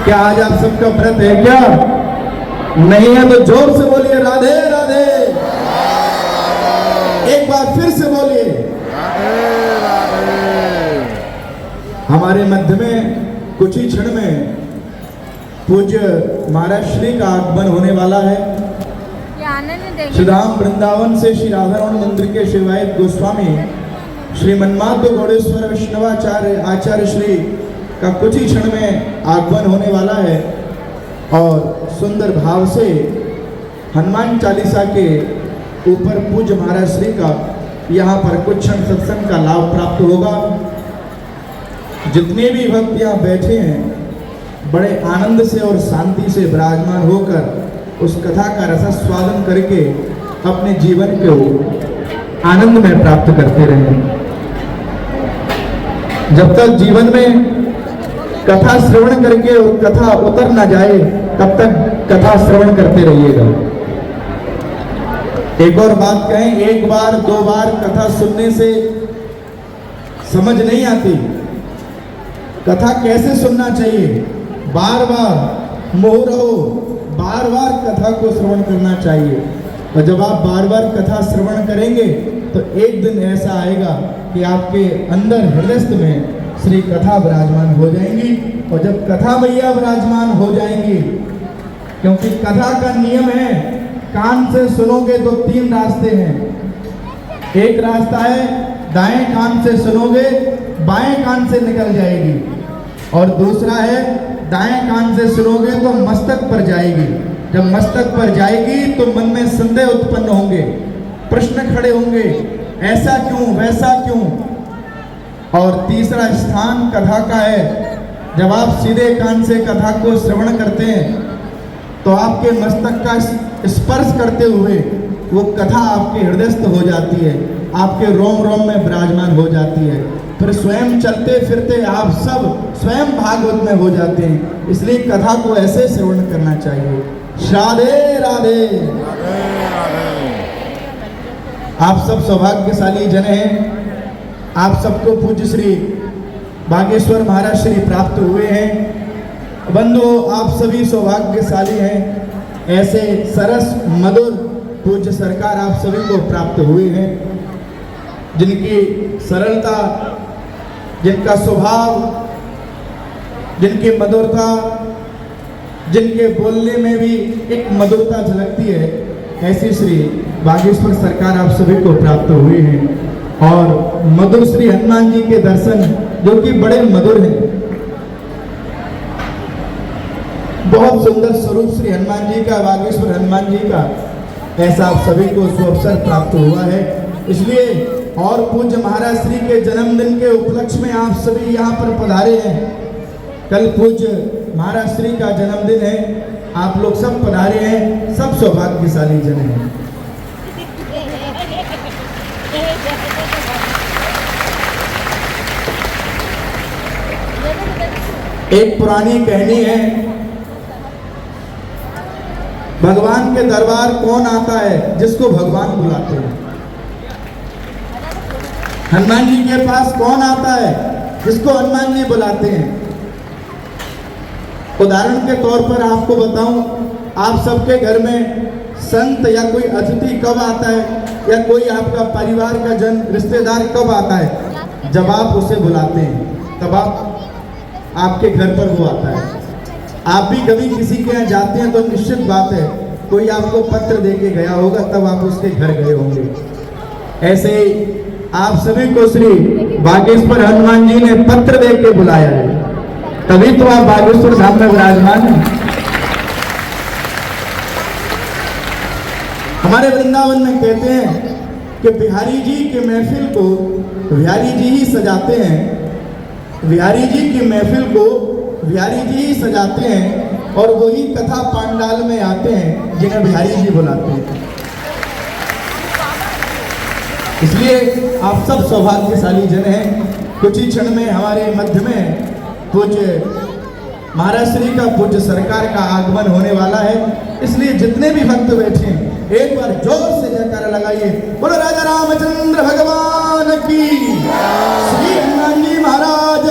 क्या आज आप सबका व्रत है क्या? नहीं है तो जोर से बोलिए राधे राधे। एक बार फिर से बोलिए राधे राधे। हमारे मध्य में कुछ ही क्षण में पूज्य महाराज श्री का आगमन होने वाला है। श्री राम वृंदावन से श्री राधारमण मंदिर के शिवायत गोस्वामी श्री मनमाध्य गौड़ेश्वर वैष्णवाचार्य आचार्य श्री का कुछ ही क्षण में आगमन होने वाला है और सुंदर भाव से हनुमान चालीसा के ऊपर पूज्य महाराज श्री का यहाँ पर कुछ क्षण सत्संग का लाभ प्राप्त होगा। जितने भी भक्त यहाँ बैठे हैं बड़े आनंद से और शांति से विराजमान होकर उस कथा का रसास्वादन करके अपने जीवन को आनंद में प्राप्त करते रहें। जब तक जीवन में कथा श्रवण करके और कथा उतर ना जाए तब तक कथा श्रवण करते रहिएगा। एक और बात कहें, एक बार दो बार कथा सुनने से समझ नहीं आती। कथा कैसे सुनना चाहिए? बार बार मोह रहो, बार बार कथा को श्रवण करना चाहिए। और जब आप बार बार कथा श्रवण करेंगे तो एक दिन ऐसा आएगा कि आपके अंदर हृदय में श्री कथा विराजमान हो जाएंगी। और जब कथा मैया विराजमान हो जाएंगी, क्योंकि कथा का नियम है कान से सुनोगे तो तीन रास्ते हैं। एक रास्ता है दाएं कान से सुनोगे बाएं कान से निकल जाएगी, और दूसरा है दाएं कान से सुनोगे तो मस्तक पर जाएगी। जब मस्तक पर जाएगी तो मन में संदेह उत्पन्न होंगे, प्रश्न खड़े होंगे, ऐसा क्यों वैसा क्यों। और तीसरा स्थान कथा का है, जब आप सीधे कान से कथा को श्रवण करते हैं तो आपके मस्तक का स्पर्श करते हुए वो कथा आपके हृदयस्थ हो जाती है, आपके रोम रोम में विराजमान हो जाती है। फिर स्वयं चलते फिरते आप सब स्वयं भागवत में हो जाते हैं। इसलिए कथा को ऐसे श्रवण करना चाहिए। राधे राधे। आप सब सौभाग्यशाली जन हैं। आप सबको पूज्य श्री बागेश्वर महाराज श्री प्राप्त हुए हैं। बंधु आप सभी सौभाग्यशाली हैं। ऐसे सरस मधुर पूज्य सरकार आप सभी को प्राप्त हुए हैं, जिनकी सरलता, जिनका स्वभाव, जिनकी मधुरता, जिनके बोलने में भी एक मधुरता झलकती है, ऐसी श्री बागेश्वर सरकार आप सभी को प्राप्त हुए हैं। और मधुर श्री हनुमान जी के दर्शन जो कि बड़े मधुर हैं, बहुत सुंदर स्वरूप श्री हनुमान जी का, बागेश्वर हनुमान जी का, ऐसा आप सभी को सुअवसर प्राप्त हुआ है। इसलिए और पूज्य महाराज श्री के जन्मदिन के उपलक्ष्य में आप सभी यहाँ पर पधारे हैं। कल पूज्य महाराज श्री का जन्मदिन है, आप लोग सब पधारे हैं, सब सौभाग्यशाली जन हैं। एक पुरानी कहानी है, भगवान के दरबार कौन आता है? जिसको भगवान बुलाते हैं। हनुमान जी के पास कौन आता है? जिसको हनुमान जी बुलाते हैं। उदाहरण के तौर पर आपको बताऊं, आप सबके घर में संत या कोई अतिथि कब आता है, या कोई आपका परिवार का जन रिश्तेदार कब आता है? जब आप उसे बुलाते हैं तब आपके घर पर वो आता है। आप भी कभी किसी के यहाँ जाते हैं तो निश्चित बात है कोई आपको पत्र देके गया होगा, तब आप उसके घर गए होंगे। ऐसे ही आप सभी को श्री बागेश्वर हनुमान जी ने पत्र दे के बुलाया है, तभी तो आप बागेश्वर धाम में विराजमान हैं। हमारे वृंदावन में कहते हैं कि बिहारी जी की महफिल को बिहारी जी ही सजाते हैं, बिहारी जी की महफिल को बिहारी जी ही सजाते हैं, और वही कथा पांडाल में आते हैं जिन्हें बिहारी जी बुलाते हैं। इसलिए आप सब सौभाग्यशाली जन हैं। कुछ ही क्षण में हमारे मध्य में पूज्य महाराज श्री का, पूज्य सरकार का आगमन होने वाला है। इसलिए जितने भी भक्त बैठे हैं एक बार जोर से जयकारा लगाइए, बोलो राजा रामचंद्र भगवान की, श्री हनुमान जी महाराज